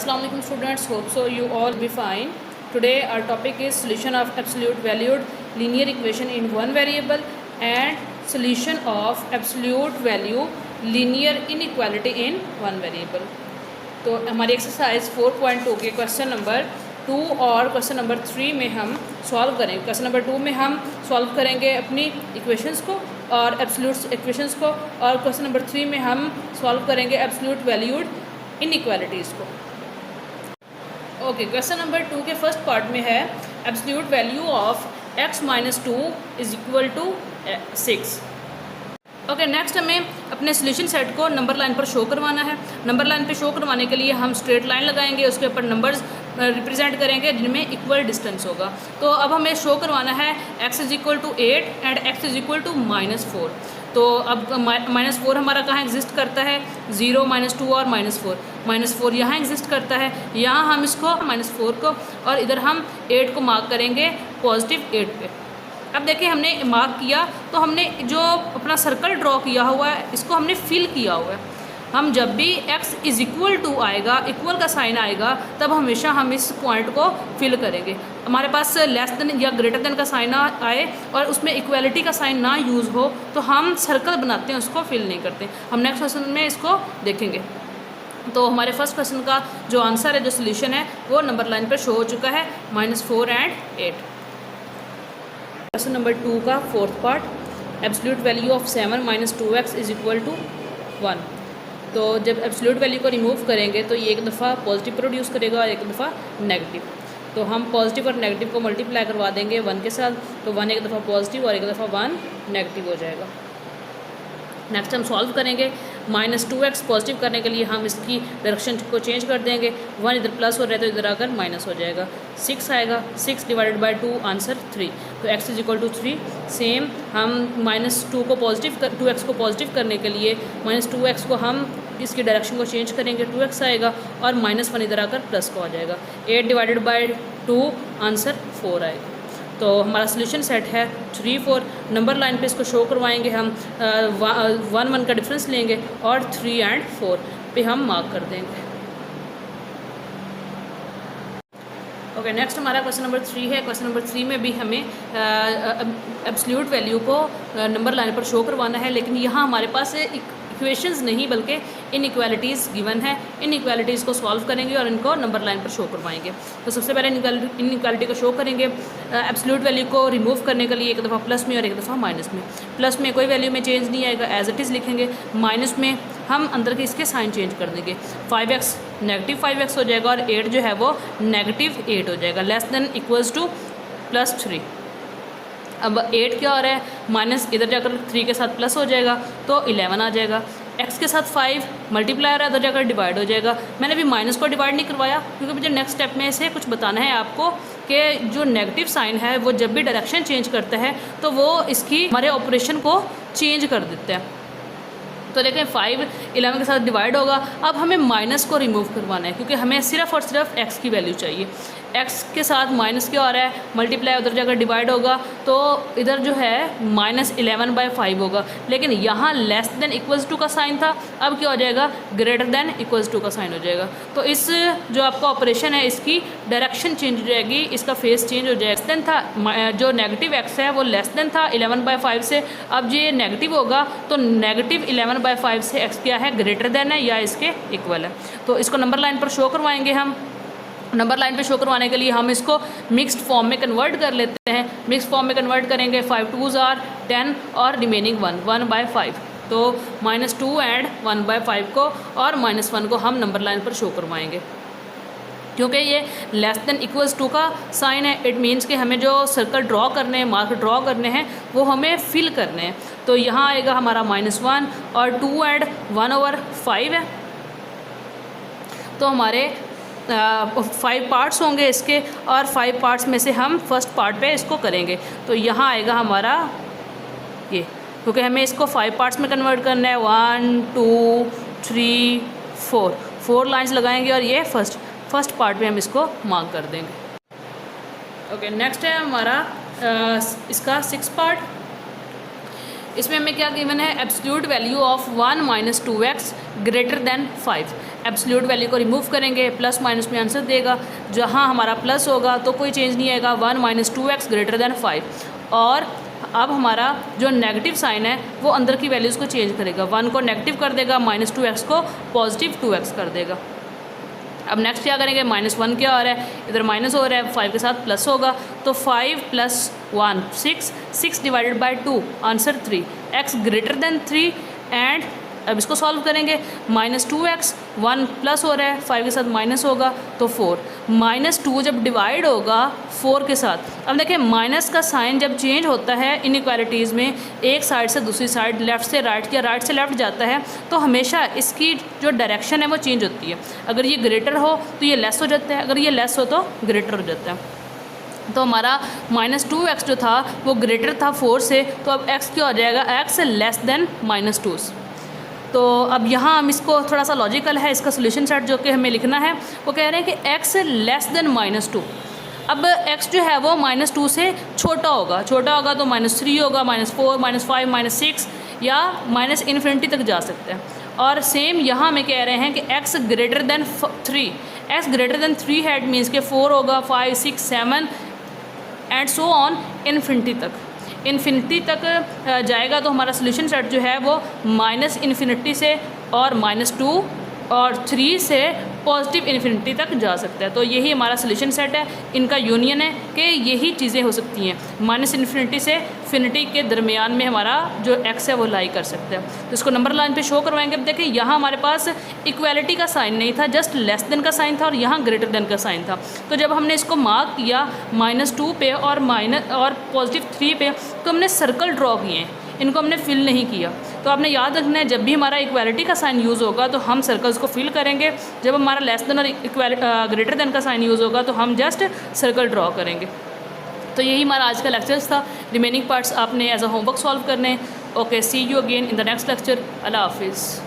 Assalamu alaikum students, hope so you all be fine. Today our topic is solution of absolute valued linear equation in one variable and solution of absolute value linear inequality in one variable. तो हमारी exercise 4.2 के question number 2 और question number 3 में हम solve करेंगे। Question number 2 में हम solve करेंगे अपनी इक्वेशंस को और एब्सोल्यूट इक्वेशंस को, और क्वेश्चन नंबर 3 में हम सॉल्व करेंगे एब्सोल्यूट वैल्यूड इनइक्वालिटीज़ को। ओके, क्वेश्चन नंबर 2 के फर्स्ट पार्ट में है absolute value of x minus 2 is equal to 6। Okay, next हमें अपने सोल्यूशन सेट को नंबर लाइन पर शो करवाना है। नंबर लाइन पे शो करवाने के लिए हम स्ट्रेट लाइन लगाएंगे, उसके ऊपर नंबर्स रिप्रेजेंट करेंगे जिनमें इक्वल डिस्टेंस होगा। तो अब हमें शो करवाना है x is equal to 8 and x is equal to -4। तो अब -4 हमारा कहाँ एग्जिस्ट करता है, 0, -2 और -4। -4 यहाँ एग्जिस्ट करता है, यहाँ हम इसको -4 को और इधर हम 8 को मार्क करेंगे पॉजिटिव 8 पे। अब देखिए हमने मार्क किया तो हमने जो अपना सर्कल ड्रॉ किया हुआ है इसको हमने फिल किया हुआ है। हम जब भी x इज़ इक्वल टू आएगा, इक्वल का साइन आएगा, तब हमेशा हम इस पॉइंट को फिल करेंगे। हमारे पास लेस देन या ग्रेटर देन का साइन आए और उसमें इक्वलिटी का साइन ना यूज़ हो तो हम सर्कल बनाते हैं, उसको फिल नहीं करते। हम नेक्स्ट क्वेश्चन में इसको देखेंगे। तो हमारे फर्स्ट क्वेश्चन का जो आंसर है, जो सोल्यूशन है, वो नंबर लाइन पर शो हो चुका है, -4 एंड 8। क्वेश्चन नंबर 2 का fourth part, absolute value of 7 minus 2x is equal to 1। तो जब एब्सोल्यूट वैल्यू को रिमूव करेंगे तो ये एक दफ़ा पॉजिटिव प्रोड्यूस करेगा और एक दफ़ा नेगेटिव। तो हम पॉजिटिव और नेगेटिव को मल्टीप्लाई करवा देंगे 1 के साथ, तो 1 एक दफ़ा पॉजिटिव और एक दफ़ा 1 नेगेटिव हो जाएगा। नेक्स्ट हम सॉल्व करेंगे। -2x पॉजिटिव करने के लिए हम इसकी डायरेक्शन को चेंज कर देंगे। 1 इधर प्लस हो रहा है तो इधर आकर माइनस हो जाएगा। 6 आएगा, 6 डिवाइडेड बाय 2 आंसर 3। तो x is equal to 3। Same हम -2x को पॉजिटिव करने के लिए -2x को हम इसकी डायरेक्शन को चेंज करेंगे, 2x आएगा और -1 इधर आकर प्लस को आ जाएगा। 8 डिवाइडेड बाय 2 आंसर 4 आएगा। तो हमारा सोल्यूशन सेट है 3, 4। नंबर लाइन पे इसको शो करवाएंगे हम, 1, 1 का डिफरेंस लेंगे और 3 एंड 4 पे हम मार्क कर देंगे। ओके, नेक्स्ट हमारा क्वेश्चन नंबर 3 है। क्वेश्चन नंबर 3 में भी हमें एब्सोल्यूट वैल्यू को नंबर लाइन पर शो करवाना है, लेकिन यहाँ हमारे पास इक्वेशंस नहीं बल्कि इनइक्वालिटीज़ गिवन है। इनइक्वालिटीज़ को सॉल्व करेंगे और इनको नंबर लाइन पर शो करवाएंगे। तो सबसे पहले इनइक्वालिटी को शो करेंगे। एब्सोल्यूट वैल्यू को रिमूव करने के लिए एक दफ़ा प्लस में और एक दफ़ा माइनस में। प्लस में कोई वैल्यू में चेंज नहीं आएगा, एज इट इज़ लिखेंगे। माइनस में हम अंदर के इसके साइन चेंज कर देंगे। 5x नेगेटिव 5x हो जाएगा और 8 जो है वो नेगेटिव 8 हो जाएगा, लेस देन इक्वल्स टू +3। अब 8 क्या हो रहा है, माइनस इधर जाकर 3 के साथ प्लस हो जाएगा तो 11 आ जाएगा। x के साथ 5 मल्टीप्लाई हो रहा है, उधर जाकर डिवाइड हो जाएगा। मैंने अभी माइनस को डिवाइड नहीं करवाया क्योंकि मुझे नेक्स्ट स्टेप में से कुछ बताना है आपको कि जो नेगेटिव साइन है वो जब भी डायरेक्शन चेंज करता है तो वो इसकी हमारे ऑपरेशन को चेंज कर देता है। तो देखें 5 11 के साथ डिवाइड होगा। अब हमें माइनस को रिमूव करवाना है क्योंकि हमें सिर्फ और सिर्फ x की वैल्यू चाहिए। x के साथ माइनस क्या हो रहा है, मल्टीप्लाई उधर जाकर डिवाइड होगा तो इधर जो है -11/5 होगा, लेकिन यहाँ लेस देन इक्वल्स टू का साइन था, अब क्या हो जाएगा, ग्रेटर देन इक्वल्स टू का साइन हो जाएगा। तो इस जो आपका ऑपरेशन है इसकी डायरेक्शन चेंज हो जाएगी, इसका फेस चेंज हो जाएगा। लेस देन था, जो नेगेटिव x है वो लेस देन था 11/5 से, अब ये नेगेटिव होगा तो नेगेटिव 11/5 से x क्या है, ग्रेटर देन है या इसके इक्वल है। तो इसको नंबर लाइन पर शो करवाएंगे हम। नंबर लाइन पे शो करवाने के लिए हम इसको मिक्स्ड फॉर्म में कन्वर्ट कर लेते हैं। मिक्स्ड फॉर्म में कन्वर्ट करेंगे, 5 2s आर 10 और रिमेनिंग 1/5। तो -2 एंड 1/5 को और -1 को हम नंबर लाइन पर शो करवाएंगे। क्योंकि ये लेस देन इक्वल्स टू का साइन है, इट मीन्स कि हमें जो सर्कल ड्रॉ करने हैं, मार्क ड्रॉ करने हैं, वो हमें फिल करने हैं। तो यहाँ आएगा हमारा -1 और 2 एंड 1/5 है। तो हमारे 5 पार्ट्स होंगे इसके और 5 पार्ट्स में से हम फर्स्ट पार्ट पे इसको करेंगे। तो यहाँ आएगा हमारा ये, क्योंकि हमें इसको 5 पार्ट्स में कन्वर्ट करना है। 1 2 3 4 लाइंस लगाएंगे और ये फर्स्ट पार्ट में हम इसको मार्क कर देंगे। ओके, नेक्स्ट है हमारा इसका 6 पार्ट। इसमें हमें क्या गिवन है, absolute value of 1 minus 2x greater than 5। Absolute value को रिमूव करेंगे, प्लस माइनस में आंसर देगा, जहाँ हमारा प्लस होगा तो कोई चेंज नहीं आएगा, 1 माइनस 2x ग्रेटर देन 5। और अब हमारा जो नेगेटिव साइन है वो अंदर की वैल्यूज़ को चेंज करेगा, 1 को नेगेटिव कर देगा, माइनस 2x को पॉजिटिव 2x कर देगा। अब नेक्स्ट क्या करेंगे, -1 क्या हो रहा है, इधर माइनस हो रहा है, 5 के साथ प्लस होगा, तो 5 + 1 6, 6 divided by 2 answer 3, x greater than 3। And अब इसको सॉल्व करेंगे, -2x 1 प्लस हो रहा है, 5 के साथ माइनस होगा तो 4, -2 जब डिवाइड होगा 4 के साथ, अब देखिए माइनस का साइन जब चेंज होता है इनइक्वालिटीज़ में, एक साइड से दूसरी साइड, लेफ़्ट से राइट या राइट से लेफ़्ट जाता है, तो हमेशा इसकी जो डायरेक्शन है वो चेंज होती है। अगर ये ग्रेटर हो तो ये लेस हो जाता है, अगर ये लेस हो तो ग्रेटर हो जाता है। तो हमारा -2x जो था वो ग्रेटर था 4 से, तो अब x क्या हो जाएगा, x लेस देन -2। तो अब यहाँ हम इसको थोड़ा सा लॉजिकल है, इसका सोल्यूशन सेट जो कि हमें लिखना है, वो कह रहे हैं कि x लेस देन -2। अब x जो है वो -2 से छोटा होगा तो -3 होगा, -4, -5, -6 या -∞ तक जा सकता है। और सेम यहाँ हमें कह रहे हैं कि x greater than 3, x greater than 3 है, इट मीन्स के 4 होगा, 5, 6, 7 एंड सो ऑन इन्फिनिटी तक। इन्फिनिटी तक जाएगा तो हमारा सोल्यूशन सेट जो है वो -∞ से और -2 और 3 से पॉजिटिव इन्फिनिटी तक जा सकता है। तो यही हमारा सोल्यूशन सेट है, इनका यूनियन है कि यही चीज़ें हो सकती हैं, -∞ से इन्फिनिटी के दरमियान में हमारा जो x है वो लाई कर सकता है। तो इसको नंबर लाइन पे शो करवाएंगे। अब देखिए यहाँ हमारे पास इक्वालिटी का साइन नहीं था, जस्ट लेस देन का साइन था और यहाँ ग्रेटर देन का साइन था। तो जब हमने इसको मार्क किया -2 पे और +3 पे, तो हमने सर्कल ड्रॉ किए हैं, इनको हमने फिल नहीं किया। तो आपने याद रखना है, जब भी हमारा इक्वालिटी का साइन यूज़ होगा तो हम सर्कल्स को फिल करेंगे, जब हमारा लेस देन और ग्रेटर देन का साइन यूज़ होगा तो हम जस्ट सर्कल ड्रॉ करेंगे। तो यही हमारा आज का लेक्चर्स था। रिमेनिंग पार्ट्स आपने एज अ होमवर्क सॉल्व करने। Okay, see you again in the next lecture. अल्लाह हाफिज़।